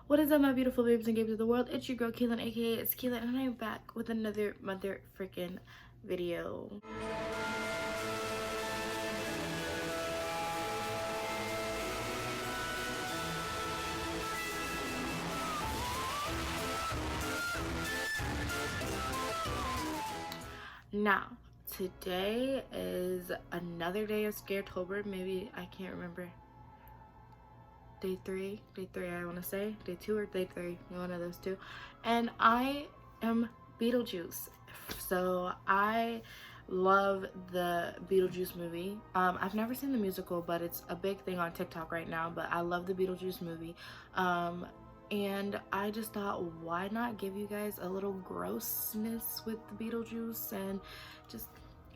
What is up, my beautiful babes and babes of the world? It's your girl Keelan, aka Itskeilynnn, and I'm back with another mother freaking video. Now, today is another day of Scaretober. Maybe I can't remember. Day three, I want to say day 2 or day 3, one of those two. And I am Beetlejuice. So I love the Beetlejuice movie. I've never seen the musical, but it's a big thing on TikTok right now. But I love the Beetlejuice movie. And I just thought, why not give you guys a little grossness with the Beetlejuice and just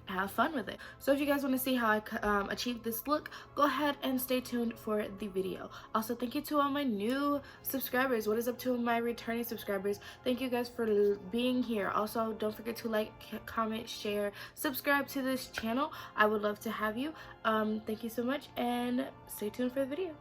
have fun with it. So if you guys want to see how I achieved this look, go ahead and stay tuned for the video. Also, thank you to all my new subscribers. What is up to my returning subscribers? Thank you guys for being here. Also, don't forget to like, comment, share, subscribe to this channel. I would love to have you. Thank you so much, and stay tuned for the video.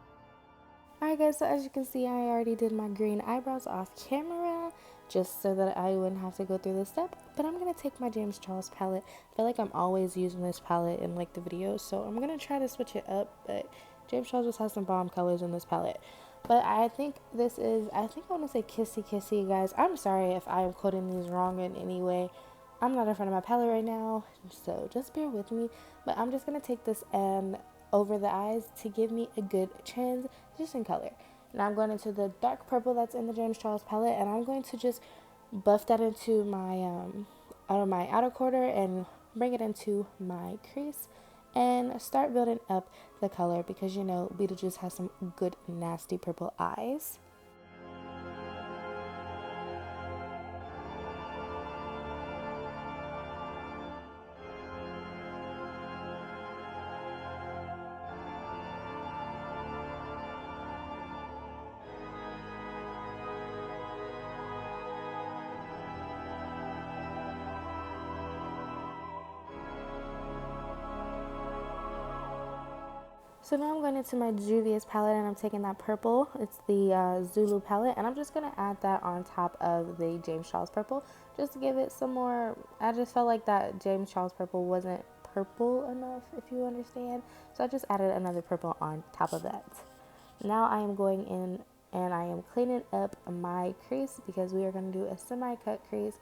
Alright guys, so as you can see, I already did my green eyebrows off camera just so that I wouldn't have to go through this step. But I'm going to take my James Charles palette. I feel like I'm always using this palette in like the videos, so I'm going to try to switch it up. But James Charles just has some bomb colors in this palette. But I think this is, I want to say Kissy Kissy, guys. I'm sorry if I am quoting these wrong in any way. I'm not in front of my palette right now, so just bear with me. But I'm just going to take this and over the eyes to give me a good transition color. Now I'm going into the dark purple that's in the James Charles palette, and I'm going to just buff that into my out of my outer quarter and bring it into my crease and start building up the color, because you know Beetlejuice has some good nasty purple eyes. So now I'm going into my Juvia's palette, and I'm taking that purple. It's the Zulu palette, and I'm just going to add that on top of the James Charles purple just to give it some more. I just felt like that James Charles purple wasn't purple enough, if you understand. So I just added another purple on top of that. Now I am going in and I am cleaning up my crease, because we are going to do a semi-cut crease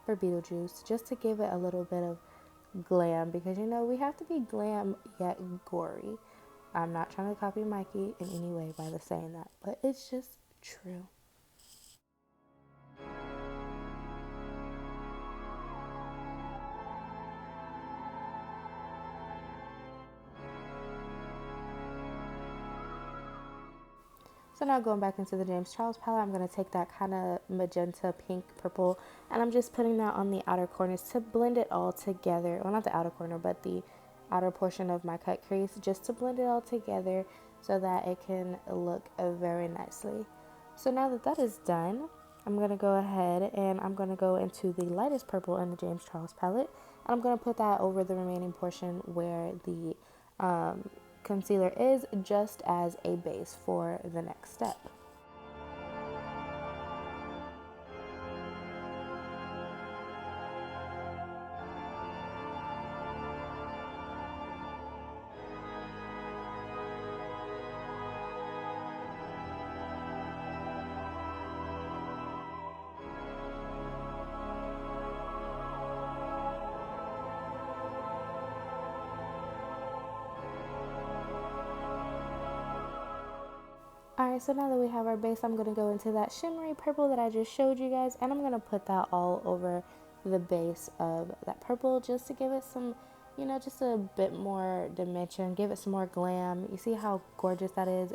for Beetlejuice just to give it a little bit of glam, because you know we have to be glam yet gory. I'm not trying to copy Mikey in any way by saying that, but it's just true. So now going back into the James Charles palette, I'm going to take that kind of magenta pink purple, and I'm just putting that on the outer corners to blend it all together. Well, not the outer corner, but the outer portion of my cut crease, just to blend it all together so that it can look very nicely. So now that that is done, I'm going to go ahead and I'm going to go into the lightest purple in the James Charles palette, and I'm going to put that over the remaining portion where the concealer is, just as a base for the next step. Alright, so now that we have our base, I'm going to go into that shimmery purple that I just showed you guys, and I'm going to put that all over the base of that purple just to give it some, you know, just a bit more dimension, give it some more glam. You see how gorgeous that is?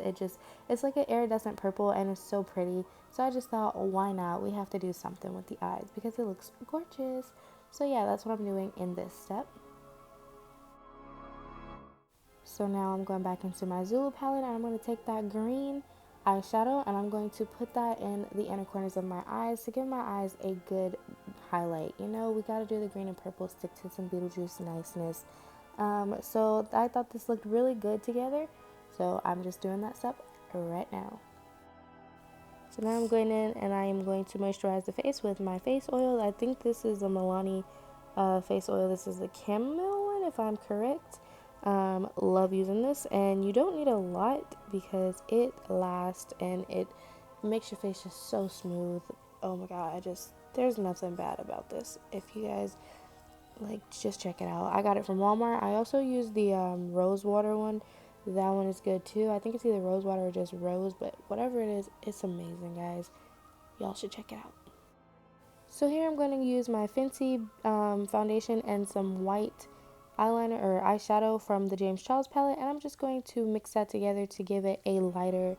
It's like an iridescent purple, and it's so pretty. So I just thought, why not? We have to do something with the eyes because it looks gorgeous. So yeah, that's what I'm doing in this step. So now I'm going back into my Zulu palette, and I'm going to take that green eyeshadow and I'm going to put that in the inner corners of my eyes to give my eyes a good highlight. You know, we got to do the green and purple, stick to some Beetlejuice niceness. So I thought this looked really good together. So I'm just doing that step right now. So now I'm going in and I am going to moisturize the face with my face oil. I think this is a Milani face oil. This is the chamomile one, if I'm correct. Love using this, and you don't need a lot because it lasts and it makes your face just so smooth. Oh my god, there's nothing bad about this. If you guys like, just check it out. I got it from Walmart. I also use the rose water one. That one is good too. I think it's either rose water or just rose, but whatever it is, it's amazing, guys. Y'all should check it out. So here I'm going to use my Fenty foundation and some white eyeliner or eyeshadow from the James Charles palette, and I'm just going to mix that together to give it a lighter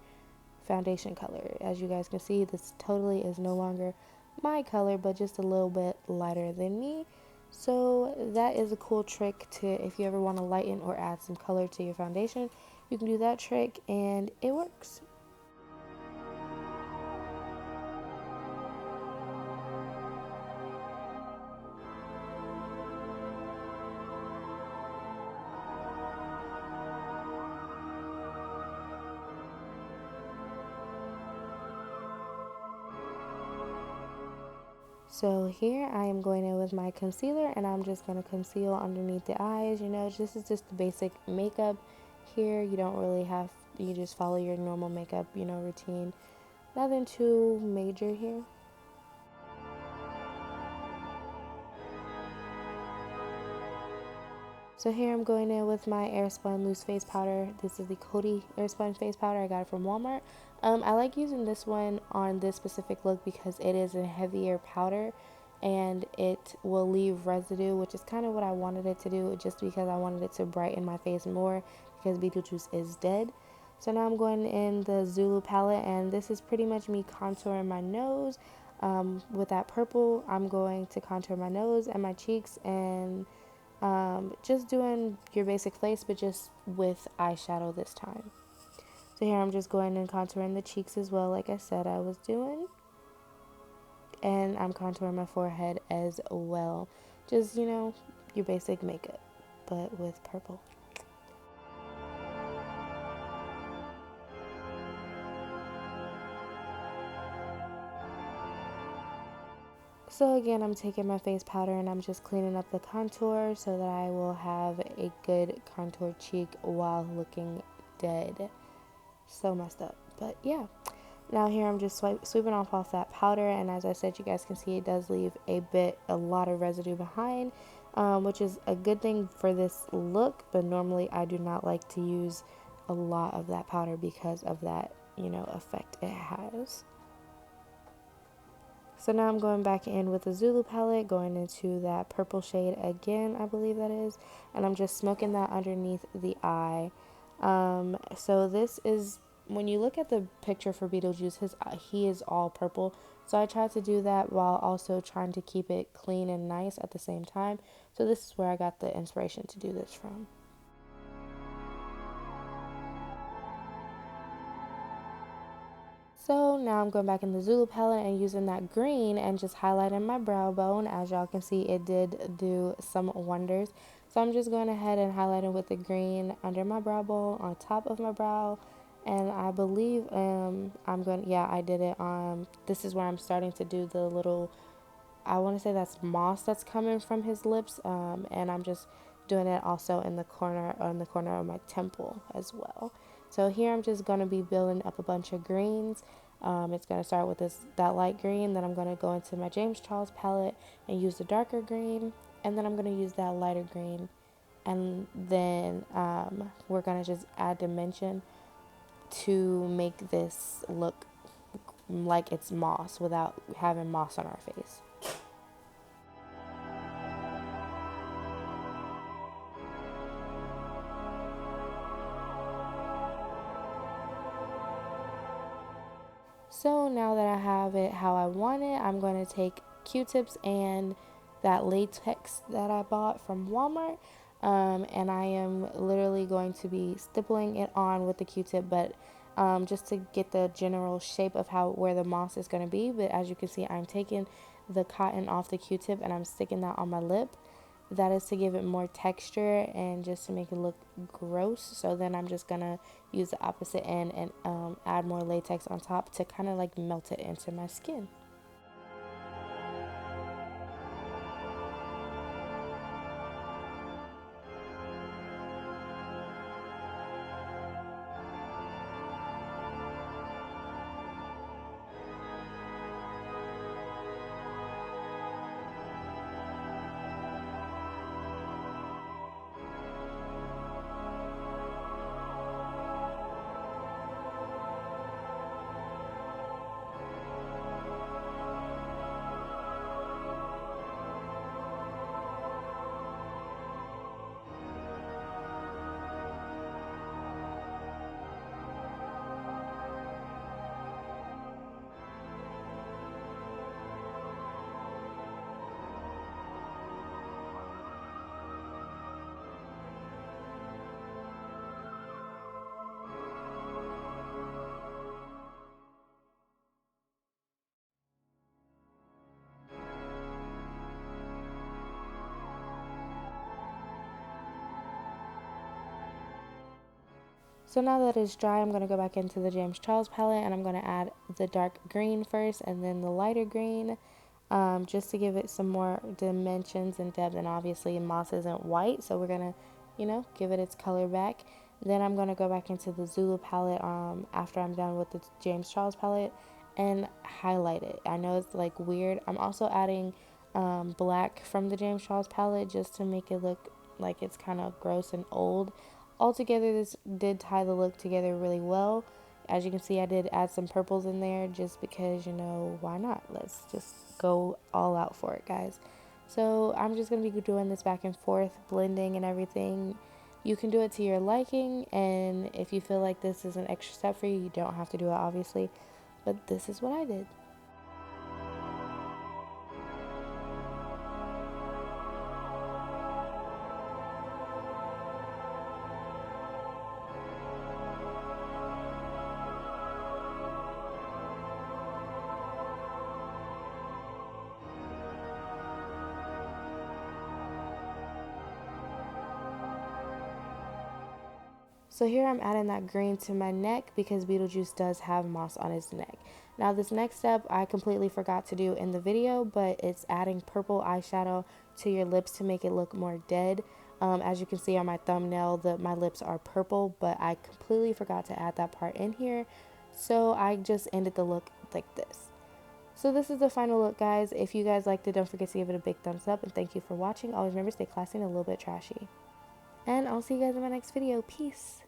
foundation color. As you guys can see, this totally is no longer my color, but just a little bit lighter than me. So that is a cool trick to, if you ever want to lighten or add some color to your foundation, you can do that trick and it works. So here I am going in with my concealer and I'm just going to conceal underneath the eyes. You know, this is just the basic makeup here. You don't really have, you just follow your normal makeup, you know, routine. Nothing too major here. So here I'm going in with my Airspun loose face powder. This is the Coty Airspun face powder. I got it from Walmart. I like using this one on this specific look because it is a heavier powder and it will leave residue, which is kind of what I wanted it to do, just because I wanted it to brighten my face more because Beetlejuice is dead. So now I'm going in the Zulu palette, and this is pretty much me contouring my nose. With that purple, I'm going to contour my nose and my cheeks and just doing your basic face, but just with eyeshadow this time. So here I'm just going and contouring the cheeks as well, like I said I was doing. And I'm contouring my forehead as well. Just, you know, your basic makeup, but with purple. So again, I'm taking my face powder and I'm just cleaning up the contour so that I will have a good contour cheek while looking dead. So messed up, but yeah. Now here I'm just sweeping off that powder, and as I said, you guys can see it does leave a lot of residue behind, which is a good thing for this look, but normally I do not like to use a lot of that powder because of that, you know, effect it has. So now I'm going back in with the Zulu palette, going into that purple shade again, I believe that is, and I'm just smoking that underneath the eye. So this is, when you look at the picture for Beetlejuice, he is all purple. So I tried to do that while also trying to keep it clean and nice at the same time. So this is where I got the inspiration to do this from. So now I'm going back in the Zulu palette and using that green and just highlighting my brow bone. As y'all can see, it did do some wonders. So I'm just going ahead and highlighting with the green under my brow bone, on top of my brow. And I believe I did it. This is where I'm starting to do the little, I want to say that's moss that's coming from his lips. And I'm just doing it also in the corner of my temple as well. So here I'm just going to be building up a bunch of greens. It's going to start with that light green. Then I'm going to go into my James Charles palette and use the darker green. And then I'm going to use that lighter green. And then we're going to just add dimension to make this look like it's moss without having moss on our face. So now that I have it how I want it, I'm going to take Q-tips and that latex that I bought from Walmart, and I am literally going to be stippling it on with the Q-tip, but just to get the general shape of where the moss is going to be. But as you can see, I'm taking the cotton off the Q-tip and I'm sticking that on my lip. that is to give it more texture and just to make it look gross. So then I'm just gonna use the opposite end and add more latex on top to kind of like melt it into my skin. So now that it's dry, I'm going to go back into the James Charles palette and I'm going to add the dark green first and then the lighter green, just to give it some more dimensions and depth. And obviously moss isn't white, so we're going to, give it its color back. Then I'm going to go back into the Zulu palette after I'm done with the James Charles palette and highlight it. I know it's like weird. I'm also adding black from the James Charles palette just to make it look like it's kind of gross and old. Altogether, this did tie the look together really well. As you can see, I did add some purples in there just because, why not? Let's just go all out for it, guys. So I'm just going to be doing this back and forth, blending and everything. You can do it to your liking, and if you feel like this is an extra step for you, you don't have to do it, obviously. But this is what I did. So here I'm adding that green to my neck because Beetlejuice does have moss on his neck. Now this next step I completely forgot to do in the video, but it's adding purple eyeshadow to your lips to make it look more dead. As you can see on my thumbnail, my lips are purple, but I completely forgot to add that part in here. So I just ended the look like this. So this is the final look, guys. If you guys liked it, don't forget to give it a big thumbs up, and thank you for watching. Always remember, stay classy and a little bit trashy. And I'll see you guys in my next video. Peace.